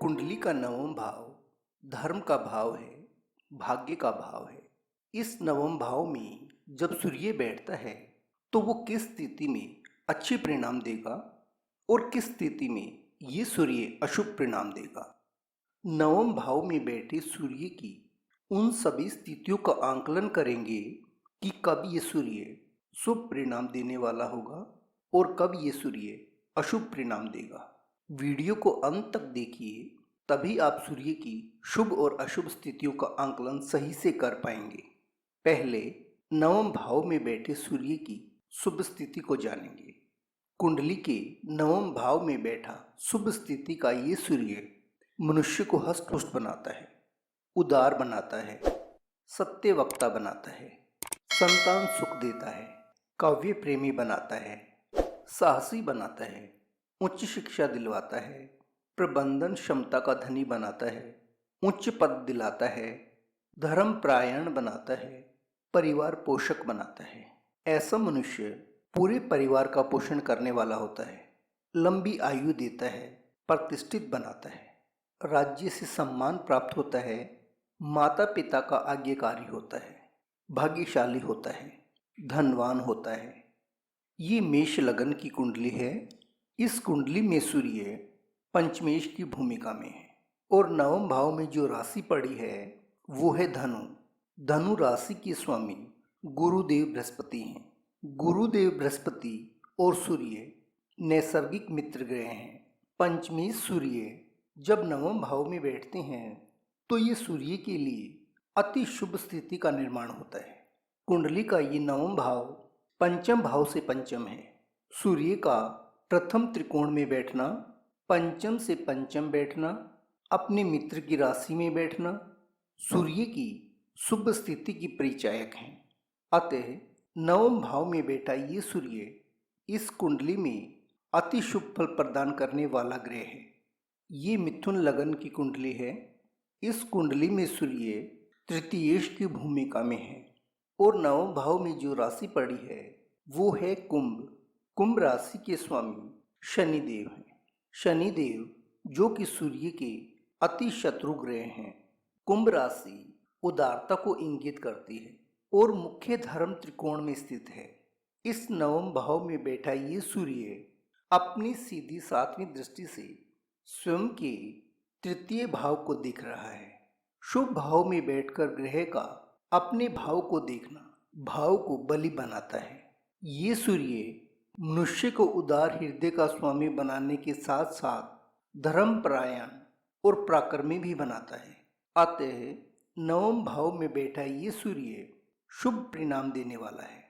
कुंडली का नवम भाव धर्म का भाव है, भाग्य का भाव है। इस नवम भाव में जब सूर्य बैठता है तो वो किस स्थिति में अच्छे परिणाम देगा और किस स्थिति में ये सूर्य अशुभ परिणाम देगा। नवम भाव में बैठे सूर्य की उन सभी स्थितियों का आंकलन करेंगे कि कब ये सूर्य शुभ परिणाम देने वाला होगा और कब ये सूर्य अशुभ परिणाम देगा। वीडियो को अंत तक देखिए, तभी आप सूर्य की शुभ और अशुभ स्थितियों का आंकलन सही से कर पाएंगे। पहले नवम भाव में बैठे सूर्य की शुभ स्थिति को जानेंगे। कुंडली के नवम भाव में बैठा शुभ स्थिति का ये सूर्य मनुष्य को हष्ट-पुष्ट बनाता है, उदार बनाता है, सत्यवक्ता बनाता है, संतान सुख देता है, काव्य प्रेमी बनाता है, साहसी बनाता है, उच्च शिक्षा दिलवाता है, प्रबंधन क्षमता का धनी बनाता है, उच्च पद दिलाता है, धर्म परायण बनाता है, परिवार पोषक बनाता है। ऐसा मनुष्य पूरे परिवार का पोषण करने वाला होता है, लंबी आयु देता है, प्रतिष्ठित बनाता है, राज्य से सम्मान प्राप्त होता है, माता पिता का आज्ञाकारी होता है, भाग्यशाली होता है, धनवान होता है। ये मेष लगन की कुंडली है। इस कुंडली में सूर्य पंचमेश की भूमिका में है और नवम भाव में जो राशि पड़ी है वो है धनु। धनु राशि के स्वामी गुरुदेव बृहस्पति हैं। गुरुदेव बृहस्पति और सूर्य नैसर्गिक मित्र ग्रह हैं। पंचमेश सूर्य जब नवम भाव में बैठते हैं तो ये सूर्य के लिए अति शुभ स्थिति का निर्माण होता है। कुंडली का ये नवम भाव पंचम भाव से पंचम है। सूर्य का प्रथम त्रिकोण में बैठना, पंचम से पंचम बैठना, अपने मित्र की राशि में बैठना सूर्य की शुभ स्थिति की परिचायक हैं। अतः नवम भाव में बैठा ये सूर्य इस कुंडली में अति शुभ फल प्रदान करने वाला ग्रह है। ये मिथुन लगन की कुंडली है। इस कुंडली में सूर्य तृतीयेश की भूमिका में है और नवम भाव में जो राशि पड़ी है वो है कुंभ। कुंभ राशि के स्वामी शनिदेव हैं। शनिदेव जो कि सूर्य के अति शत्रु ग्रह हैं। कुंभ राशि उदारता को इंगित करती है और मुख्य धर्म त्रिकोण में स्थित है। इस नवम भाव में बैठा ये सूर्य अपनी सीधी सातवीं दृष्टि से स्वयं के तृतीय भाव को देख रहा है। शुभ भाव में बैठकर ग्रह का अपने भाव को देखना भाव को बलि बनाता है। ये सूर्य मनुष्य को उदार हृदय का स्वामी बनाने के साथ साथ धर्म परायण और पराक्रमी भी बनाता है। अतः नवम भाव में बैठा ये सूर्य शुभ परिणाम देने वाला है।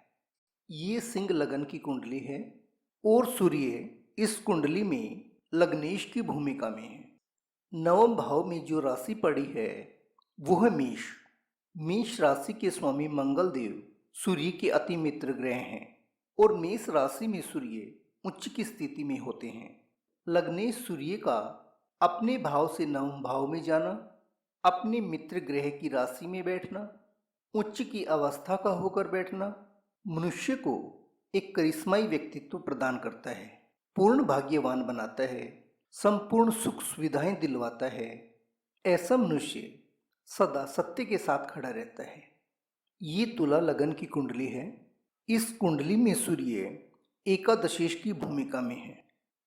ये सिंह लगन की कुंडली है और सूर्य इस कुंडली में लग्नेश की भूमिका में है। नवम भाव में जो राशि पड़ी है वो है मेष। मेष राशि के स्वामी मंगल देव सूर्य के अति मित्र ग्रह हैं और मेष राशि में सूर्य उच्च की स्थिति में होते हैं। लग्नेश सूर्य का अपने भाव से नवम भाव में जाना, अपने मित्र ग्रह की राशि में बैठना, उच्च की अवस्था का होकर बैठना मनुष्य को एक करिश्माई व्यक्तित्व प्रदान करता है, पूर्ण भाग्यवान बनाता है, संपूर्ण सुख सुविधाएं दिलवाता है। ऐसा मनुष्य सदा सत्य के साथ खड़ा रहता है। ये तुला लगन की कुंडली है। इस कुंडली में सूर्य एकादशेश की भूमिका में है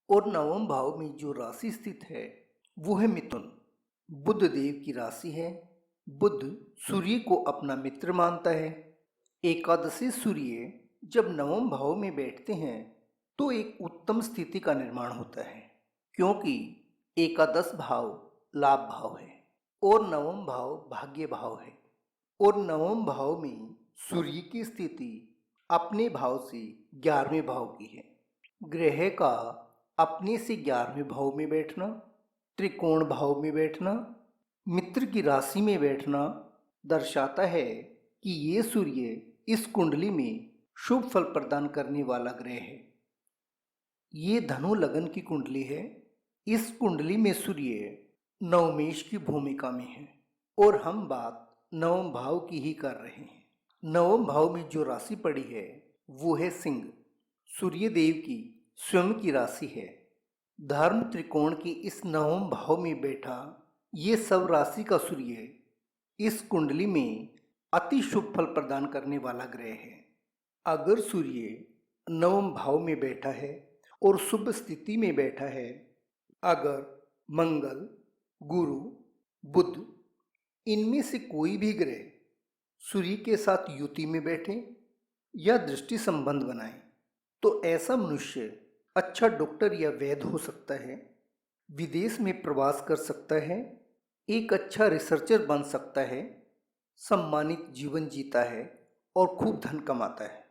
और नवम भाव में जो राशि स्थित है वो है मिथुन। बुध देव की राशि है। बुध सूर्य को अपना मित्र मानता है। एकादशी सूर्य जब नवम भाव में बैठते हैं तो एक उत्तम स्थिति का निर्माण होता है, क्योंकि एकादश भाव लाभ भाव है और नवम भाव भाग्य भाव है और नवम भाव में सूर्य की स्थिति अपने भाव से 11वें भाव की है। ग्रह का अपने से 11वें भाव में बैठना, त्रिकोण भाव में बैठना, मित्र की राशि में बैठना दर्शाता है कि ये सूर्य इस कुंडली में शुभ फल प्रदान करने वाला ग्रह है। ये धनु लगन की कुंडली है। इस कुंडली में सूर्य नवमेश की भूमिका में है और हम बात नवम भाव की ही कर रहे हैं। नवम भाव में जो राशि पड़ी है वो है सिंह। सूर्य देव की स्वयं की राशि है। धर्म त्रिकोण की इस नवम भाव में बैठा ये सब राशि का सूर्य इस कुंडली में अति शुभ फल प्रदान करने वाला ग्रह है। अगर सूर्य नवम भाव में बैठा है और शुभ स्थिति में बैठा है, अगर मंगल, गुरु, बुध इनमें से कोई भी ग्रह सूर्य के साथ युति में बैठे या दृष्टि संबंध बनाए, तो ऐसा मनुष्य अच्छा डॉक्टर या वैद्य हो सकता है, विदेश में प्रवास कर सकता है, एक अच्छा रिसर्चर बन सकता है, सम्मानित जीवन जीता है और खूब धन कमाता है।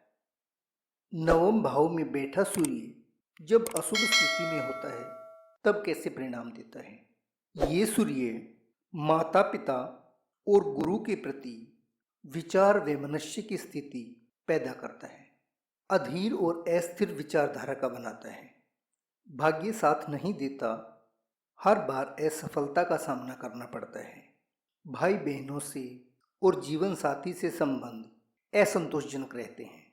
नवम भाव में बैठा सूर्य जब अशुभ स्थिति में होता है तब कैसे परिणाम देता है? ये सूर्य माता पिता और गुरु के प्रति विचार वैमनस्य की स्थिति पैदा करता है, अधीर और अस्थिर विचारधारा का बनाता है, भाग्य साथ नहीं देता, हर बार असफलता का सामना करना पड़ता है, भाई बहनों से और जीवन साथी से संबंध असंतोषजनक रहते हैं,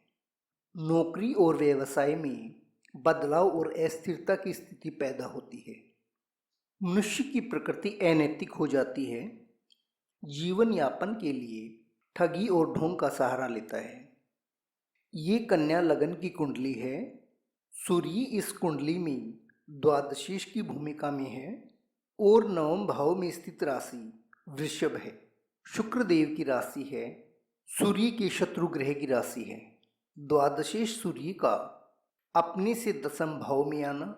नौकरी और व्यवसाय में बदलाव और अस्थिरता की स्थिति पैदा होती है, मनुष्य की प्रकृति अनैतिक हो जाती है, जीवन यापन के लिए ठगी और ढोंग का सहारा लेता है। ये कन्या लगन की कुंडली है। सूर्य इस कुंडली में द्वादशीश की भूमिका में है और नवम भाव में स्थित राशि वृषभ है। शुक्र देव की राशि है, सूर्य के शत्रु ग्रह की राशि है। द्वादशीश सूर्य का अपने से दसम भाव में आना,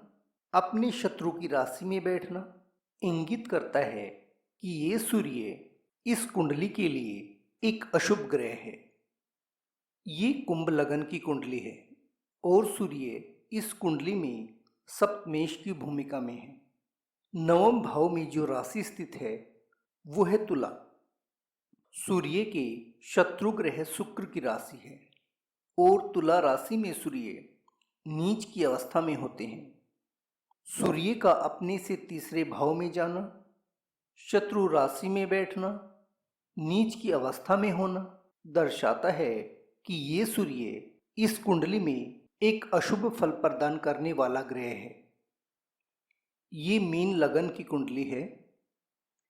अपने शत्रु की राशि में बैठना इंगित करता है कि ये सूर्य इस कुंडली के लिए एक अशुभ ग्रह है। ये कुंभ लगन की कुंडली है और सूर्य इस कुंडली में सप्तमेश की भूमिका में है। नवम भाव में जो राशि स्थित है वो है तुला। सूर्य के शत्रु ग्रह शुक्र की राशि है और तुला राशि में सूर्य नीच की अवस्था में होते हैं। सूर्य का अपने से तीसरे भाव में जाना, शत्रु राशि में बैठना, नीच की अवस्था में होना दर्शाता है कि ये सूर्य इस कुंडली में एक अशुभ फल प्रदान करने वाला ग्रह है। ये मीन लगन की कुंडली है।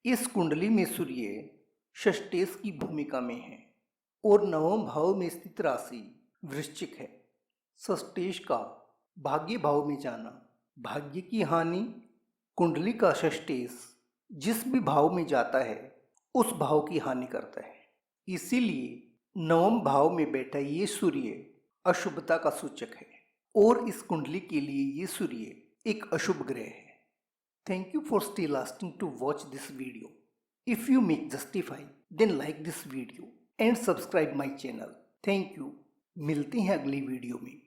इस कुंडली में सूर्य षष्ठेश की भूमिका में है और नवम भाव में स्थित राशि वृश्चिक है। षष्ठेश का भाग्य भाव में जाना भाग्य की हानि, कुंडली का षष्ठेश जिस भी भाव में जाता है उस भाव की हानि करता है। इसीलिए नवम भाव में बैठा ये सूर्य अशुभता का सूचक है और इस कुंडली के लिए ये सूर्य एक अशुभ ग्रह है। Thank you for still lasting to watch this video. If you make justify then like this video and subscribe my channel. Thank you. मिलते हैं अगली वीडियो में।